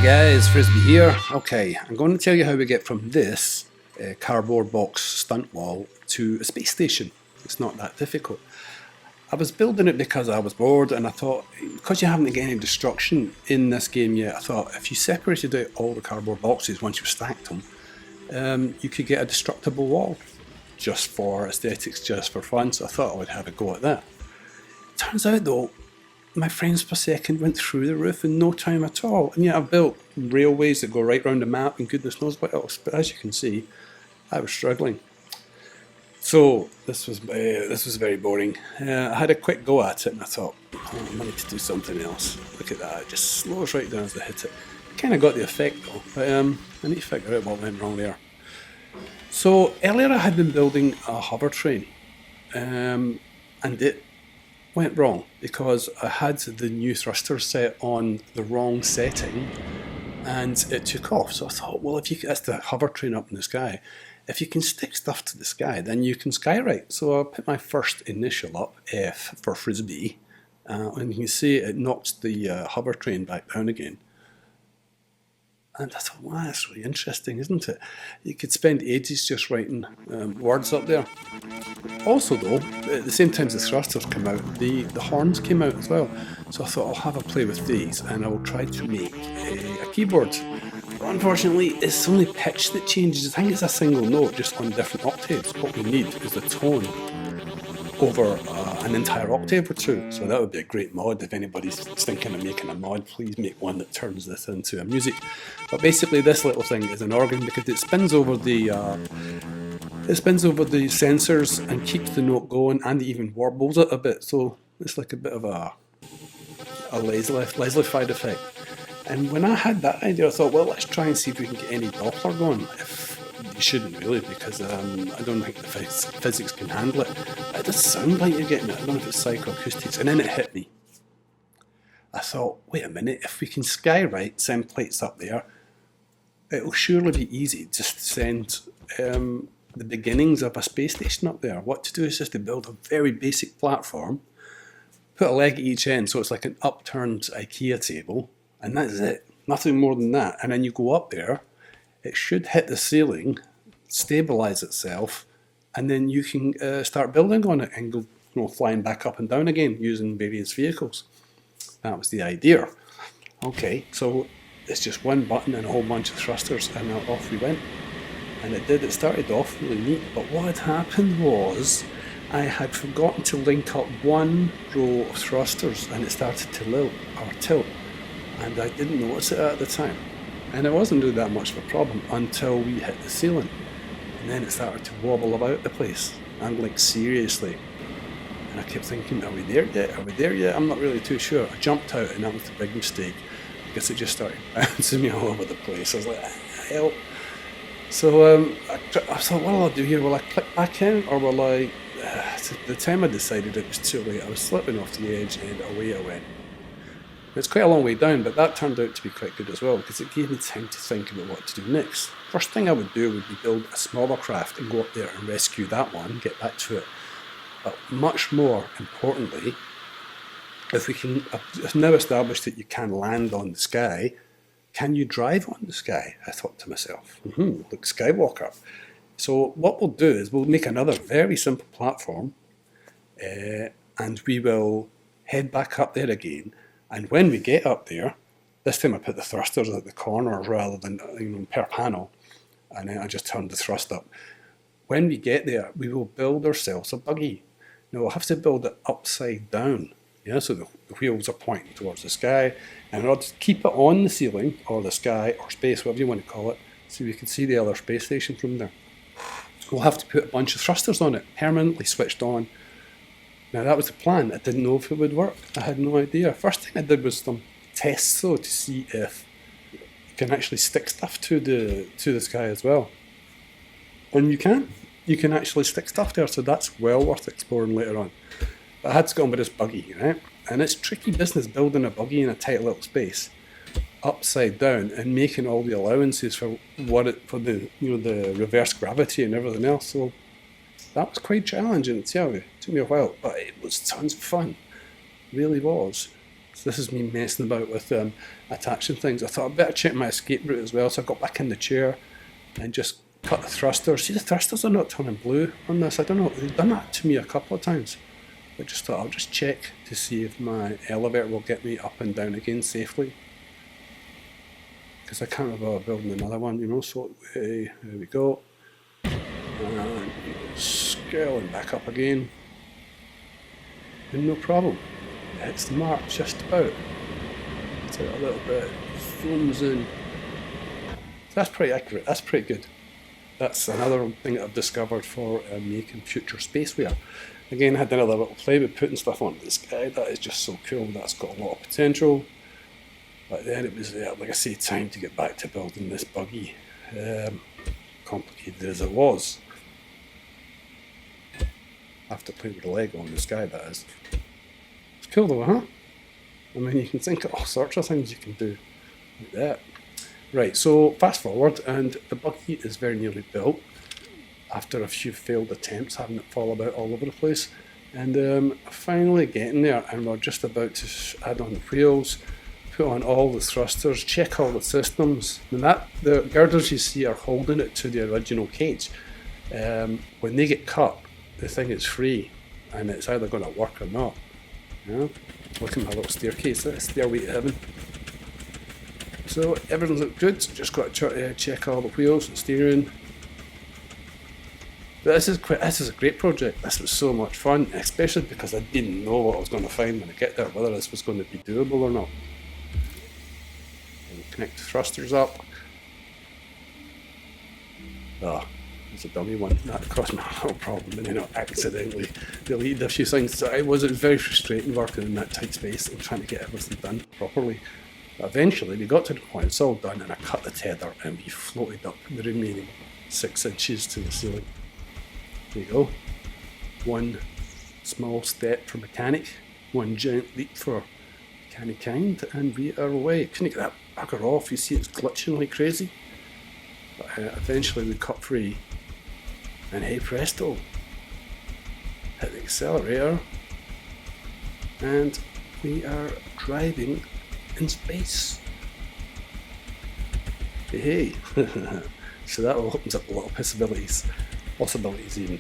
guys, Frisbee here. Okay, I'm going to tell you how we get from this cardboard box stunt wall to a space station. It's not that difficult. I was building it because I was bored, and I thought, because you haven't got any destruction in this game yet, I thought if you separated out all the cardboard boxes once you've stacked them, you could get a destructible wall just for aesthetics, just for fun. So I thought I would have a go at that. Turns out though, my frames per second went through the roof in no time at all. And yet I've built railways that go right round the map and goodness knows what else. But as you can see, I was struggling. So this was very boring. I had a quick go at it and I thought, oh, I need to do something else. Look at that, it just slows right down as I hit it. Kind of got the effect though, but I need to figure out what went wrong there. So earlier I had been building a hover train, and it went wrong because I had the new thruster set on the wrong setting and it took off. So I thought, well, that's the hover train up in the sky. If you can stick stuff to the sky, then you can skywrite. So I put my first initial up, F for Frisbee, and you can see it knocks the hover train back down again. And I thought, wow, that's really interesting, isn't it? You could spend ages just writing words up there. Also though, at the same time as the thrusters come out, the horns came out as well. So I thought I'll have a play with these and I will try to make a keyboard. But unfortunately, it's only pitch that changes. I think it's a single note just on different octaves. What we need is a tone over an entire octave or two. So that would be a great mod. If anybody's thinking of making a mod, please make one that turns this into a music. But basically this little thing is an organ because it spins over the sensors and keeps the note going, and it even warbles it a bit. So it's like a bit of a Leslie-fied effect. And when I had that idea, I thought, well, let's try and see if we can get any Doppler going. You shouldn't really, because I don't think the physics can handle it. It does sound like you're getting it. I don't know if it's psychoacoustics. And then it hit me. I thought, wait a minute, if we can skywrite, send plates up there, it'll surely be easy just to send the beginnings of a space station up there. What to do is just to build a very basic platform, put a leg at each end, so it's like an upturned IKEA table, and that's it. Nothing more than that. And then you go up there, it should hit the ceiling, stabilize itself, and then you can start building on it and go flying back up and down again using various vehicles. That was the idea. Okay, so it's just one button and a whole bunch of thrusters, and off we went. And it did. It started off really neat, but what had happened was I had forgotten to link up one row of thrusters, and it started to tilt, and I didn't notice it at the time. And it wasn't really that much of a problem until we hit the ceiling. And then it started to wobble about the place. And like, seriously. And I kept thinking, are we there yet? Are we there yet? I'm not really too sure. I jumped out and that was the big mistake, because it just started bouncing me all over the place. I was like, help. So I thought, what will I do here? Will I click back in, or will I... the time I decided it was too late. I was slipping off the edge and away I went. It's quite a long way down, but that turned out to be quite good as well, because it gave me time to think about what to do next. First thing I would do would be build a smaller craft and go up there and rescue that one, get back to it. But much more importantly, if we can, I've now established that you can land on the sky, can you drive on the sky? I thought to myself, look, Skywalker. So what we'll do is we'll make another very simple platform, and we will head back up there again. And when we get up there, this time I put the thrusters at the corner rather than per panel, and then I just turned the thrust up. When we get there, we will build ourselves a buggy. Now we'll have to build it upside down, so the wheels are pointing towards the sky, and I'll just keep it on the ceiling, or the sky, or space, whatever you want to call it, so we can see the other space station from there. We'll have to put a bunch of thrusters on it, permanently switched on. Now that was the plan. I didn't know if it would work. I had no idea. First thing I did was some tests though, to see if you can actually stick stuff to the sky as well. And you can actually stick stuff there, so that's well worth exploring later on. But I had to go on with this buggy, right? And it's tricky business building a buggy in a tight little space, upside down, and making all the allowances for the reverse gravity and everything else. So that was quite challenging to tell you. It took me a while, but it was tons of fun. It really was. So this is me messing about with attaching things. I thought I'd better check my escape route as well, so I got back in the chair and just cut the thrusters. See, the thrusters are not turning blue on this. I don't know, they've done that to me a couple of times. I just thought I'll just check to see if my elevator will get me up and down again safely. Because I can't remember building another one, you know, so there we go. And scaling back up again. And no problem. It hits the mark just about. It's a little bit, zooms in. That's pretty accurate, that's pretty good. That's another thing that I've discovered for making future spaceware. Again, I had another little play with putting stuff onto the sky. That is just so cool, that's got a lot of potential. But then it was, like I say, time to get back to building this buggy. Complicated as it was. After playing with the Lego in the sky, that is. It's cool though, huh? I mean, you can think of all sorts of things you can do like that. Right, so fast forward, and the buggy is very nearly built after a few failed attempts, having it fall about all over the place. And finally getting there, and we're just about to add on the wheels, put on all the thrusters, check all the systems. And the girders you see are holding it to the original cage. When they get cut, the thing is free, and it's either going to work or not. Yeah? Look at my little staircase, that's stairway to heaven. So everything looked good, just got to check all the wheels and steering. But this is a great project. This was so much fun, especially because I didn't know what I was going to find when I get there, whether this was going to be doable or not. And connect the thrusters up. Ah, it's a dummy one. That caused me a little problem, and then I accidentally deleted a few things. So it was very frustrating working in that tight space and trying to get everything done properly. But eventually we got to the point, it's all done, and I cut the tether and we floated up the remaining 6 inches to the ceiling. There you go. One small step for mechanic, one giant leap for mechanic-kind, and we are away. Couldn't get that bugger off, you see it's glitching like crazy. But eventually we cut free, and hey presto, hit the accelerator, and we are driving in space. Hey, so that opens up a lot of possibilities even.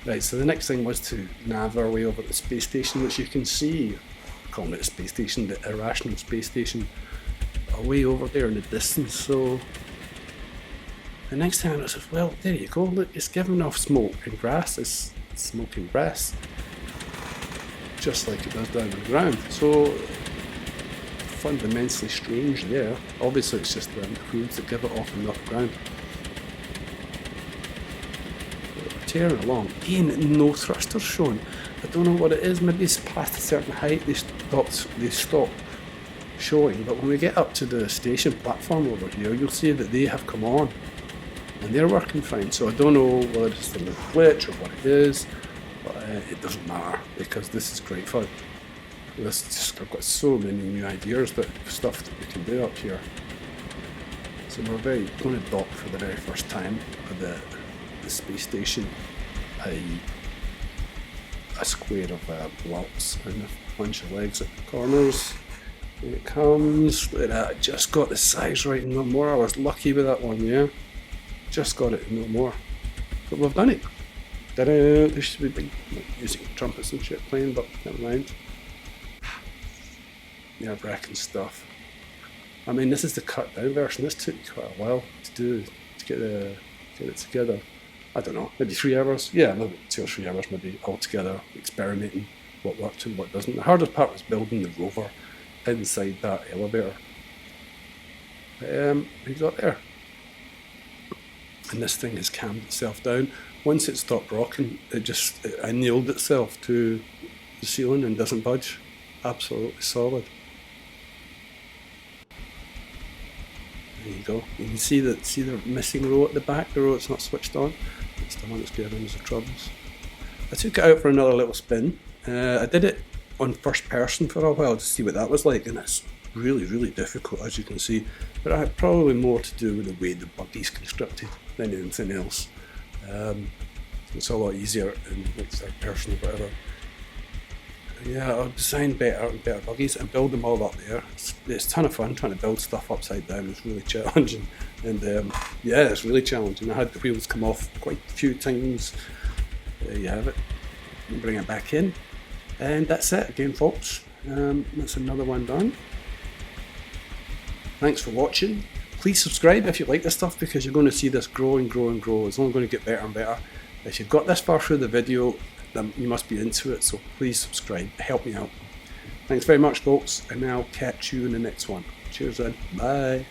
Right, so the next thing was to nav our way over to the space station, which you can see, I'm calling it a space station, the irrational space station, way over there in the distance. So the next thing I noticed, well, there you go, look, it's giving off smoke and grass, it's smoking grass, just like it does down on the ground. So fundamentally strange there. Obviously it's just the foods that give it off and not the ground. We're tearing along. Again, no thrusters shown. I don't know what it is, maybe it's past a certain height they stop showing, but when we get up to the station platform over here, you'll see that they have come on and they're working fine. So I don't know whether it's a little glitch or what it is, but it doesn't matter because this is great fun. I've got so many new ideas, stuff that we can do up here. So we're going to dock for the very first time at the space station, i.e. a square of blocks and a bunch of legs at the corners. Here it comes. Look at that, I just got the size right and no more. I was lucky with that one, yeah. Just got it and no more. But we've done it. Ta-da! There should be big music, trumpets and shit playing, but never mind. Nerve-wracking stuff. I mean, this is the cut down version. This took quite a while to do, to get it together. I don't know, maybe 3 hours? Yeah, maybe 2 or 3 hours maybe altogether, experimenting what worked and what doesn't. The hardest part was building the rover inside that elevator. We got there. And this thing has calmed itself down. Once it stopped rocking, it nailed itself to the ceiling and doesn't budge. Absolutely solid. There you go. You can see the missing row at the back, the row that's not switched on. It's the one that's giving us the troubles. I took it out for another little spin. I did it on first person for a while to see what that was like, and it's really, really difficult, as you can see. But I had probably more to do with the way the buggy's constructed than anything else. It's a lot easier in like third person or whatever. yeah, I'll design better and better buggies and build them all up there. It's a ton of fun trying to build stuff upside down. It's really challenging, and yeah, it's really challenging. I had the wheels come off quite a few times. There you have it. Bring it back in, and that's it again, folks. That's another one done. Thanks for watching. Please subscribe if you like this stuff, because you're going to see this grow and grow and grow. It's only going to get better and better. If you've got this far through the video, then you must be into it, so please subscribe. Help me out. Thanks very much, folks, and I'll catch you in the next one. Cheers then. Bye.